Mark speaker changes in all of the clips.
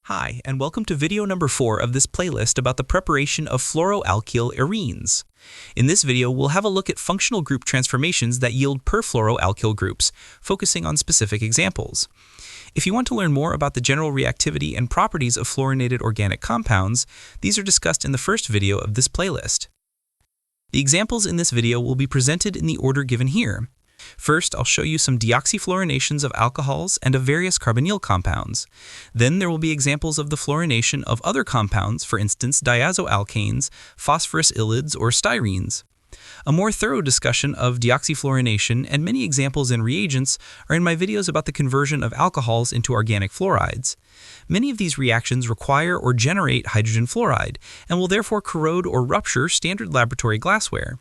Speaker 1: Hi, and welcome to video number 4 of this playlist about the preparation of fluoroalkylarenes. In this video, we'll have a look at functional group transformations that yield perfluoroalkyl groups, focusing on specific examples. If you want to learn more about the general reactivity and properties of fluorinated organic compounds, these are discussed in the first video of this playlist. The examples in this video will be presented in the order given here. First, I'll show you some deoxyfluorinations of alcohols and of various carbonyl compounds. Then there will be examples of the fluorination of other compounds, for instance diazoalkanes, phosphorus ylides, or styrenes. A more thorough discussion of deoxyfluorination and many examples and reagents are in my videos about the conversion of alcohols into organic fluorides. Many of these reactions require or generate hydrogen fluoride and will therefore corrode or rupture standard laboratory glassware.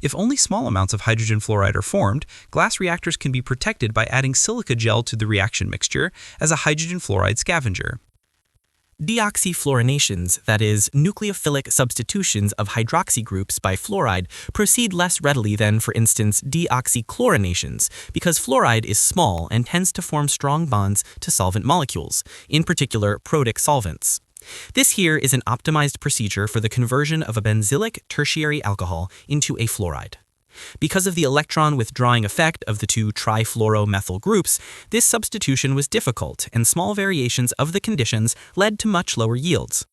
Speaker 1: If only small amounts of hydrogen fluoride are formed, glass reactors can be protected by adding silica gel to the reaction mixture as a hydrogen fluoride scavenger.
Speaker 2: Deoxyfluorinations, that is, nucleophilic substitutions of hydroxy groups by fluoride, proceed less readily than, for instance, deoxychlorinations, because fluoride is small and tends to form strong bonds to solvent molecules, in particular protic solvents. This here is an optimized procedure for the conversion of a benzylic tertiary alcohol into a fluoride. Because of the electron withdrawing effect of the two trifluoromethyl groups, this substitution was difficult, and small variations of the conditions led to much lower yields.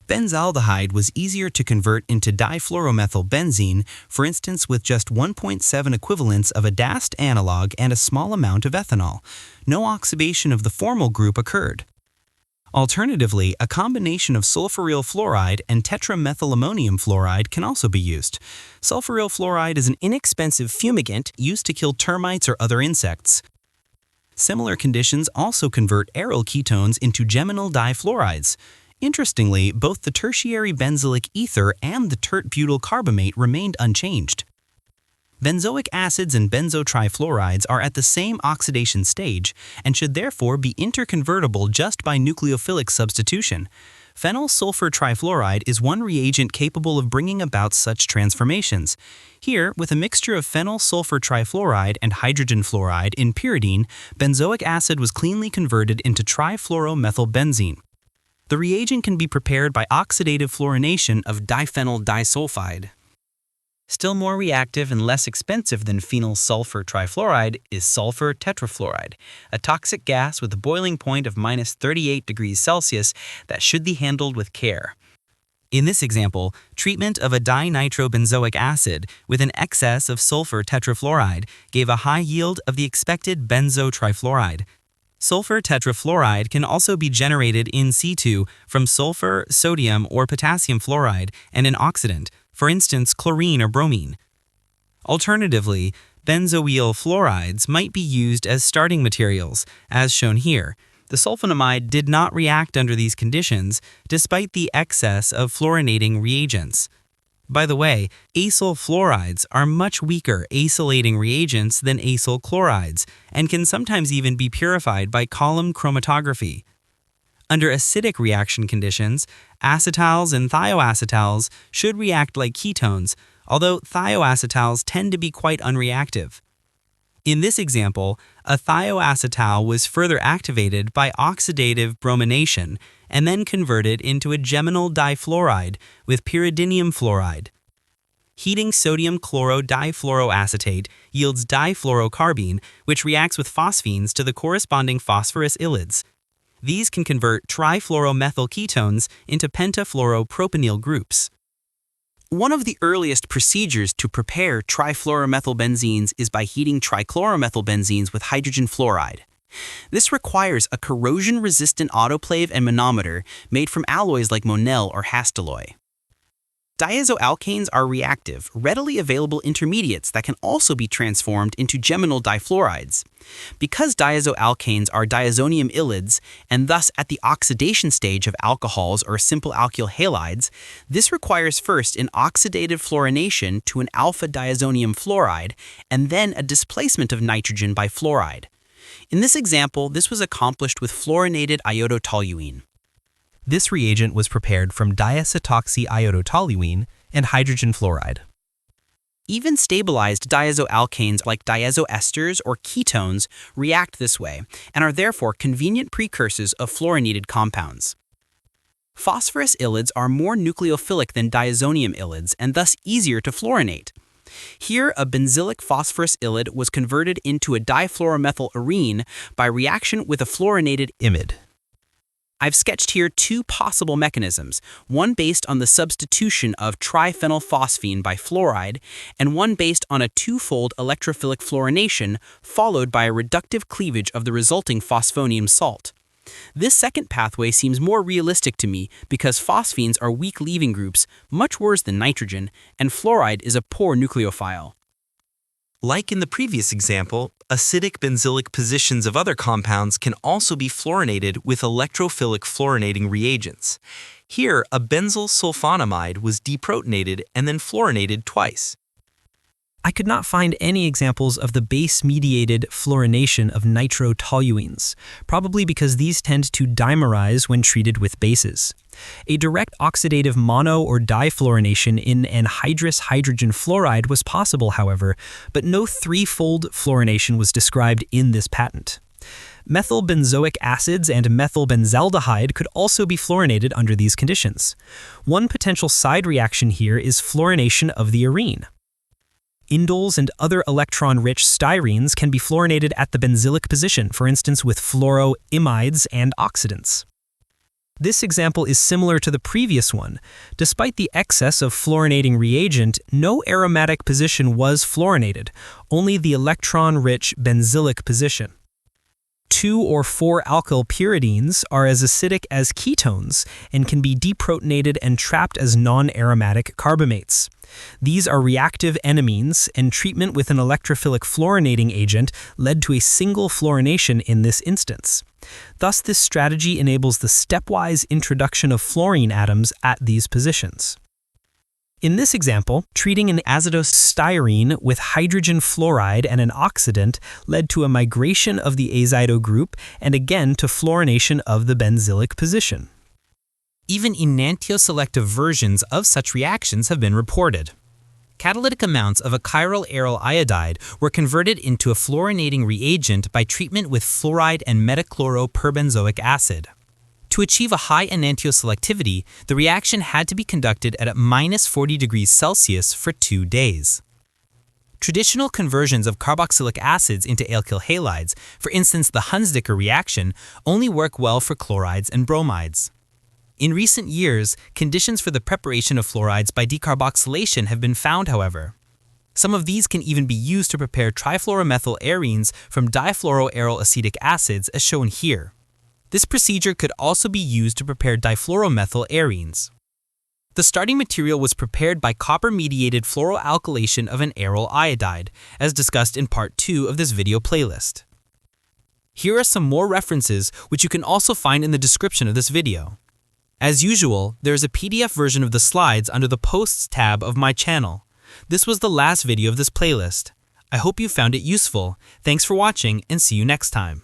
Speaker 3: Benzaldehyde was easier to convert into difluoromethylbenzene, for instance with just 1.7 equivalents of a DAST analog and a small amount of ethanol. No oxidation of the formal group occurred. Alternatively, a combination of sulfuryl fluoride and tetramethylammonium fluoride can also be used. Sulfuryl fluoride is an inexpensive fumigant used to kill termites or other insects. Similar conditions also convert aryl ketones into geminal difluorides. Interestingly, both the tertiary benzylic ether and the tert-butyl carbamate remained unchanged. Benzoic acids and benzotrifluorides are at the same oxidation stage and should therefore be interconvertible just by nucleophilic substitution. Phenyl sulfur trifluoride is one reagent capable of bringing about such transformations. Here, with a mixture of phenyl sulfur trifluoride and hydrogen fluoride in pyridine, benzoic acid was cleanly converted into trifluoromethylbenzene. The reagent can be prepared by oxidative fluorination of diphenyl disulfide. Still more reactive and less expensive than phenyl sulfur trifluoride is sulfur tetrafluoride, a toxic gas with a boiling point of -38 degrees Celsius that should be handled with care. In this example, treatment of a dinitrobenzoic acid with an excess of sulfur tetrafluoride gave a high yield of the expected benzotrifluoride. Sulfur tetrafluoride can also be generated in situ from sulfur, sodium, or potassium fluoride and an oxidant, for instance chlorine or bromine. Alternatively, benzoyl fluorides might be used as starting materials, as shown here. The sulfonamide did not react under these conditions, despite the excess of fluorinating reagents. By the way, acyl fluorides are much weaker acylating reagents than acyl chlorides, and can sometimes even be purified by column chromatography. Under acidic reaction conditions, acetals and thioacetals should react like ketones, although thioacetals tend to be quite unreactive. In this example, a thioacetal was further activated by oxidative bromination and then converted into a geminal difluoride with pyridinium fluoride. Heating sodium chlorodifluoroacetate yields difluorocarbene, which reacts with phosphines to the corresponding phosphorus ylides. These can convert trifluoromethyl ketones into pentafluoropropenyl groups. One of the earliest procedures to prepare trifluoromethylbenzenes is by heating trichloromethylbenzenes with hydrogen fluoride. This requires a corrosion-resistant autoclave and manometer made from alloys like Monel or Hastelloy. Diazoalkanes are reactive, readily available intermediates that can also be transformed into geminal difluorides. Because diazoalkanes are diazonium ylides, and thus at the oxidation stage of alcohols or simple alkyl halides, this requires first an oxidative fluorination to an alpha-diazonium fluoride, and then a displacement of nitrogen by fluoride. In this example, this was accomplished with fluorinated iodoToluene. This reagent was prepared from diacetoxyiodoToluene and hydrogen fluoride. Even stabilized diazoalkanes like diazoesters or ketones react this way and are therefore convenient precursors of fluorinated compounds. Phosphorus ylides are more nucleophilic than diazonium ylides and thus easier to fluorinate. Here, a benzylic phosphorus ylide was converted into a difluoromethylarene by reaction with a fluorinated imide. I've sketched here two possible mechanisms, one based on the substitution of triphenylphosphine by fluoride, and one based on a twofold electrophilic fluorination followed by a reductive cleavage of the resulting phosphonium salt. This second pathway seems more realistic to me because phosphines are weak leaving groups, much worse than nitrogen, and fluoride is a poor nucleophile.
Speaker 1: Like in the previous example, acidic benzylic positions of other compounds can also be fluorinated with electrophilic fluorinating reagents. Here, a benzyl sulfonamide was deprotonated and then fluorinated twice.
Speaker 2: I could not find any examples of the base-mediated fluorination of nitrotoluenes, probably because these tend to dimerize when treated with bases. A direct oxidative mono- or difluorination in anhydrous hydrogen fluoride was possible, however, but no threefold fluorination was described in this patent. Methylbenzoic acids and methylbenzaldehyde could also be fluorinated under these conditions. One potential side reaction here is fluorination of the arene. Indoles and other electron-rich styrenes can be fluorinated at the benzylic position, for instance with fluoroimides and oxidants. This example is similar to the previous one. Despite the excess of fluorinating reagent, no aromatic position was fluorinated, only the electron-rich benzylic position. 2 or 4 alkyl pyridines are as acidic as ketones and can be deprotonated and trapped as non-aromatic carbamates. These are reactive enamines, and treatment with an electrophilic fluorinating agent led to a single fluorination in this instance. Thus, this strategy enables the stepwise introduction of fluorine atoms at these positions. In this example, treating an azidose styrene with hydrogen fluoride and an oxidant led to a migration of the azido group and again to fluorination of the benzylic position. Even enantioselective versions of such reactions have been reported. Catalytic amounts of a chiral aryl iodide were converted into a fluorinating reagent by treatment with fluoride and metachloroperbenzoic acid. To achieve a high enantioselectivity, the reaction had to be conducted at -40 degrees Celsius for 2 days. Traditional conversions of carboxylic acids into alkyl halides, for instance the Hunsdicker reaction, only work well for chlorides and bromides. In recent years, conditions for the preparation of fluorides by decarboxylation have been found, however. Some of these can even be used to prepare trifluoromethylarenes from difluoroaryl acetic acids as shown here. This procedure could also be used to prepare difluoromethylarenes. The starting material was prepared by copper-mediated fluoroalkylation of an aryl iodide, as discussed in part 2 of this video playlist. Here are some more references which you can also find in the description of this video. As usual, there is a PDF version of the slides under the Posts tab of my channel. This was the last video of this playlist. I hope you found it useful. Thanks for watching and see you next time.